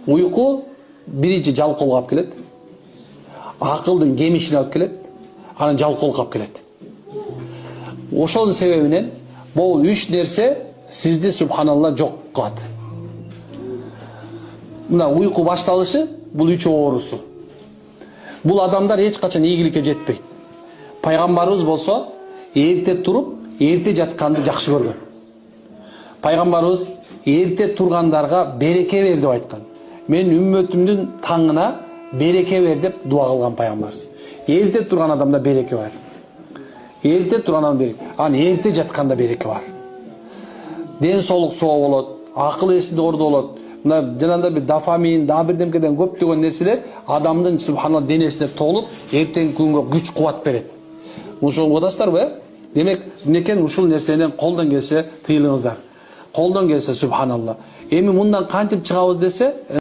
Uyku birinci жалкоолук алып келет. Акылдын кемишине алып келет. Анан жалкоолукка алып келет. Ошонун себебинен бул үч нерсе сизди субханалла жок кылат. Мына uyku башталышы бул үч оорусу. Бул адамдар эч качан ийгиликке жетпейт. Пайгамбарыбыз болсо эрте туруп, эрте жатканды жакшы көргөн. Пайгамбарыбыз эрте тургандарга береке бер деп айткан. Мен үммөтүмдүн таңына береке бер деп дуа кылган пайгамбарыбыз. Эрте турган адамда береке бар. Эрте турган адам береке. Анан эрте жатканда береке бар. Ден соолук соо болот, акыл эсинде орду болот. Мына жанагындай бир дофамин, дагы бирдемкеден көптөгөн нерселер адамдын субханалла денесине толуп, эртеңки күнгө күч кубат берет. Ушуну угасыздарбы? Демек, мынекен ушул нерседен колдон келсе тыйылыңыздар. Колдон келсе субханалла. Эми мындан кантип чыгабыз десе,